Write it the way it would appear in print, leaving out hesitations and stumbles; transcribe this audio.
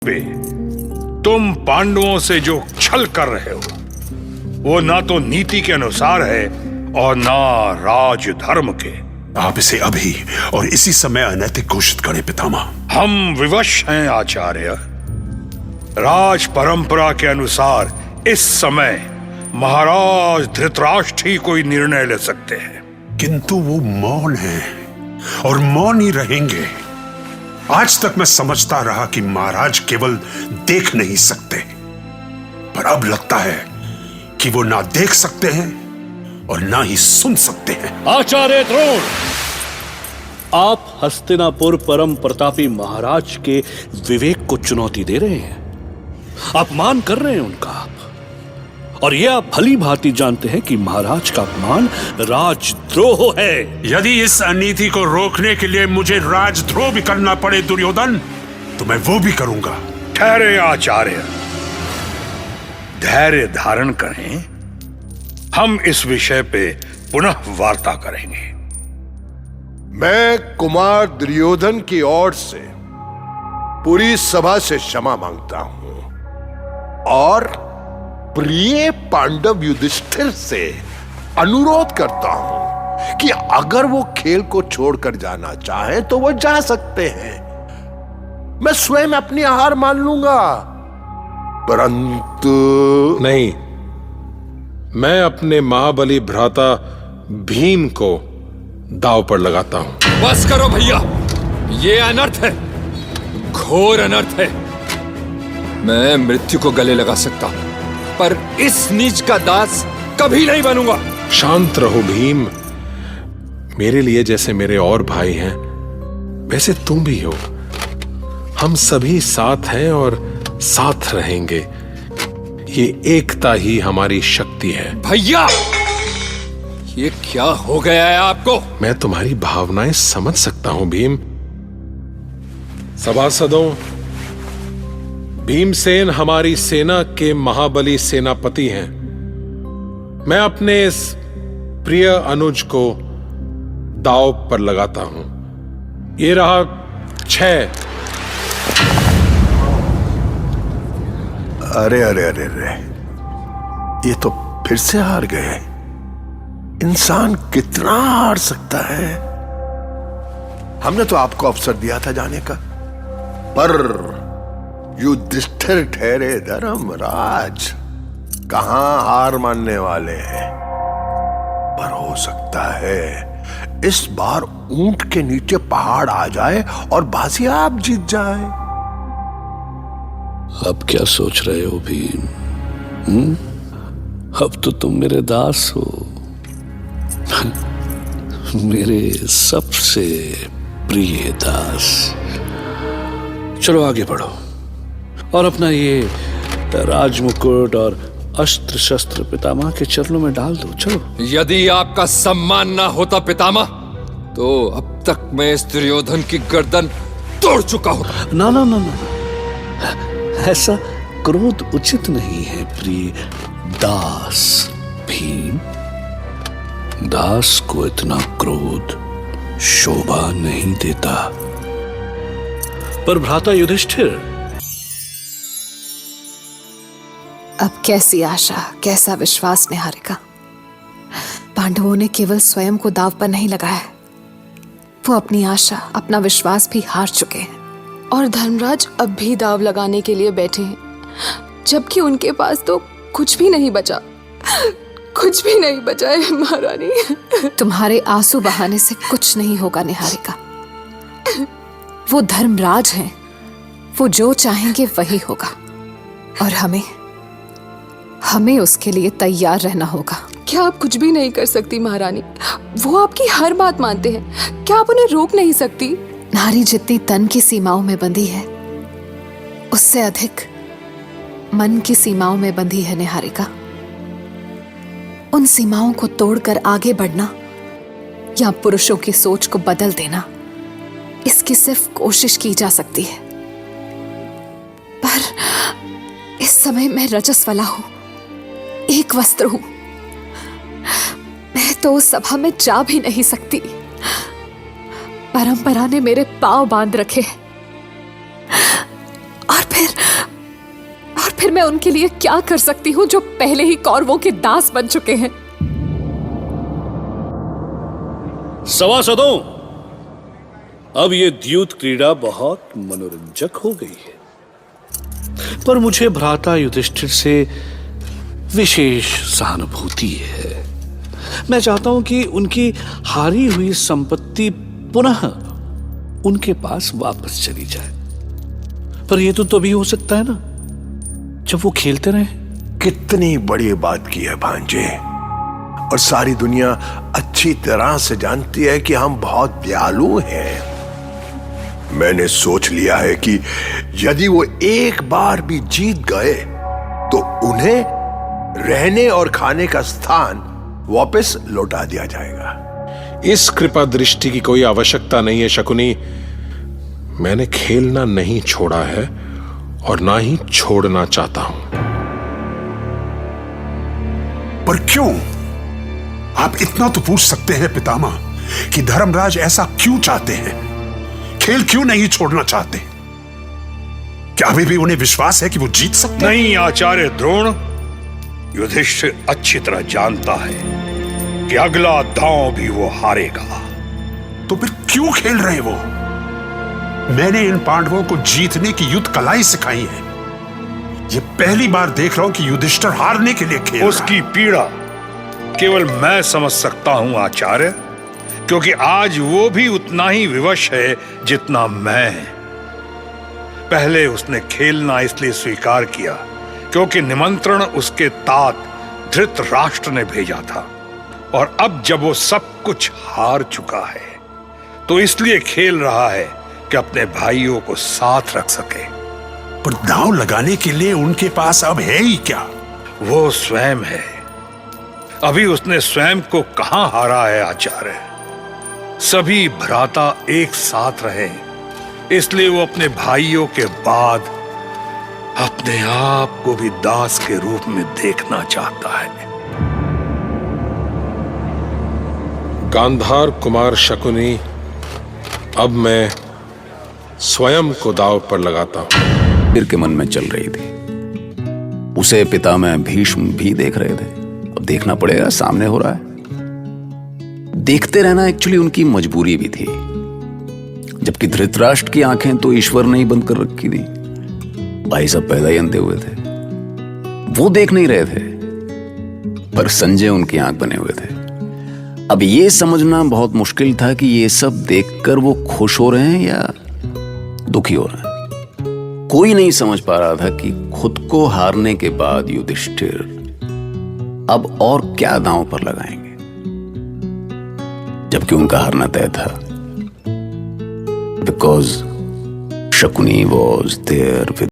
पे तुम पांडवों से जो छल कर रहे हो वो ना तो नीति के अनुसार है और ना राजधर्म के। आप इसे अभी और इसी समय अनैतिक घोषित करें पितामह। हम विवश हैं आचार्य। राज परंपरा के अनुसार इस समय महाराज धृतराष्ट्र ही कोई निर्णय ले सकते हैं। किंतु वो मौन हैं और मौन ही रहेंगे। आज तक मैं समझता रहा कि महाराज केवल देख नहीं सकते, पर अब लगता है कि वो ना देख सकते हैं और ना ही सुन सकते हैं। आचार्य द्रोण, आप हस्तिनापुर परम प्रतापी महाराज के विवेक को चुनौती दे रहे हैं, अपमान कर रहे हैं उनका आप। और ये आप भली भांति जानते हैं कि महाराज का अपमान राजद्रोह है। यदि इस अनीति को रोकने के लिए मुझे राजद्रोह भी करना पड़े दुर्योधन, तो मैं वो भी करूंगा। ठहरे आचार्य, धैर्य धारण करें। हम इस विषय पे पुनः वार्ता करेंगे। मैं कुमार दुर्योधन की ओर से पूरी सभा से क्षमा मांगता हूं और प्रिय पांडव युधिष्ठिर से अनुरोध करता हूं कि अगर वो खेल को छोड़कर जाना चाहे तो वो जा सकते हैं। मैं स्वयं अपनी हार मान लूंगा, परंतु नहीं, मैं अपने महाबली भ्राता भीम को दांव पर लगाता हूं। बस करो भैया, ये अनर्थ है, घोर अनर्थ है। मैं मृत्यु को गले लगा सकता हूं, पर इस नीच का दास कभी नहीं बनूंगा। शांत रहो भीम। मेरे लिए जैसे मेरे और भाई हैं, वैसे तुम भी हो। हम सभी साथ हैं और साथ रहेंगे। ये एकता ही हमारी शक्ति है। भैया, ये क्या हो गया है आपको? मैं तुम्हारी भावनाएं समझ सकता हूं भीम। सभासदों, भीमसेन हमारी सेना के महाबली सेनापति हैं। मैं अपने इस प्रिय अनुज को दांव पर लगाता हूं। ये रहा 6। अरे अरे अरे अरे, ये तो फिर से हार गए। इंसान कितना हार सकता है। हमने तो आपको अवसर दिया था जाने का, पर युधिष्ठिर ठहरे धर्मराज, कहां हार मानने वाले हैं। पर हो सकता है इस बार ऊंट के नीचे पहाड़ आ जाए और बाजी आप जीत जाए। अब क्या सोच रहे हो भीम? अब तो तुम मेरे दास हो, मेरे सबसे प्रिय दास। चलो आगे बढ़ो और अपना ये राजमुकुट और अस्त्र शस्त्र पितामह के चरणों में डाल दो। चलो। यदि आपका सम्मान ना होता पितामह, तो अब तक मैं इस दुर्योधन की गर्दन तोड़ चुका होता। ना ना ना ना, ऐसा क्रोध उचित नहीं है प्रिय दास भीम। दास को इतना क्रोध शोभा नहीं देता। पर भ्राता युधिष्ठिर, अब कैसी आशा, कैसा विश्वास निहारिका। पांडवों ने केवल स्वयं को दांव पर नहीं लगाया, वो अपनी आशा, अपना विश्वास भी हार चुके हैं। और धर्मराज अब भी दांव लगाने के लिए बैठे हैं, जबकि उनके पास तो कुछ भी नहीं बचा। कुछ भी नहीं बचा है महारानी। तुम्हारे आंसू बहाने से कुछ नहीं होगा निहारिका। वो धर्मराज हैं, वो जो चाहेंगे वही होगा और हमें उसके लिए तैयार रहना होगा। क्या आप कुछ भी नहीं कर सकती महारानी? वो आपकी हर बात मानते हैं, क्या आप उन्हें रोक नहीं सकती? नारी जितनी तन की सीमाओं में बंधी है, उससे अधिक मन की सीमाओं में बंधी है निहारिका। उन सीमाओं को तोड़कर आगे बढ़ना या पुरुषों की सोच को बदल देना, इसकी सिर्फ कोशिश की जा सकती है। पर इस समय मैं रजस्वला हूं, एक वस्त्र हूं। मैं तो उस सभा में जा भी नहीं सकती। परंपरा ने मेरे पांव बांध रखे हैं। और फिर और फिर मैं उनके लिए क्या कर सकती हूं जो पहले ही कौरवों के दास बन चुके हैं। सभासदों, अब ये द्यूत क्रीड़ा बहुत मनोरंजक हो गई है, पर मुझे भ्राता युधिष्ठिर से विशेष सहानुभूति है। मैं चाहता हूं कि उनकी हारी हुई संपत्ति पुनः उनके पास वापस चली जाए। पर यह तो तभी हो सकता है ना जब वो खेलते रहे। कितनी बड़ी बात की है भांजे, और सारी दुनिया अच्छी तरह से जानती है कि हम बहुत दयालु हैं। मैंने सोच लिया है कि यदि वो एक बार भी जीत गए तो उन्हें रहने और खाने का स्थान वापस लौटा दिया जाएगा। इस कृपा दृष्टि की कोई आवश्यकता नहीं है शकुनी। मैंने खेलना नहीं छोड़ा है और ना ही छोड़ना चाहता हूं। पर क्यों? आप इतना तो पूछ सकते हैं पितामह कि धर्मराज ऐसा क्यों चाहते हैं? खेल क्यों नहीं छोड़ना चाहते? क्या अभी भी उन्हें विश्वास है कि वो जीत सकते हैं? नहीं आचार्य द्रोण, युधिष्ठिर अच्छी तरह जानता है कि अगला दांव भी वो हारेगा। तो फिर क्यों खेल रहे हैं वो? मैंने इन पांडवों को जीतने की युद्ध कलाई सिखाई है। ये पहली बार देख रहा हूं कि युधिष्ठिर हारने के लिए खेल उसकी पीड़ा केवल मैं समझ सकता हूं आचार्य, क्योंकि आज वो भी उतना ही विवश है जितना मैं। पहले उसने खेलना इसलिए स्वीकार किया क्योंकि निमंत्रण उसके तात धृतराष्ट्र ने भेजा था, और अब जब वो सब कुछ हार चुका है तो इसलिए खेल रहा है कि अपने भाइयों को साथ रख सके। पर दांव लगाने के लिए उनके पास अब है ही क्या? वो स्वयं है। अभी उसने स्वयं को कहां हारा है आचार्य। सभी भ्राता एक साथ रहे, इसलिए वो अपने भाइयों के बाद अपने आप को भी दास के रूप में देखना चाहता है। गांधार कुमार शकुनी, अब मैं स्वयं को दांव पर लगाता हूं। वीर के मन में चल रही थी। उसे पितामह भीष्म भी देख रहे थे। अब देखना पड़ेगा, सामने हो रहा है। देखते रहना एक्चुअली उनकी मजबूरी भी थी, जबकि धृतराष्ट्र की आंखें तो ईश्वर ने ही बंद कर रखी थी। भाई सब पैदा ही अंधे हुए थे, वो देख नहीं रहे थे, पर संजय उनकी आंख बने हुए थे। अब ये समझना बहुत मुश्किल था कि ये सब देखकर वो खुश हो रहे हैं या दुखी हो रहे हैं। कोई नहीं समझ पा रहा था कि खुद को हारने के बाद युधिष्ठिर अब और क्या दांव पर लगाएंगे, जबकि उनका हारना तय था। Because Shakuni was there with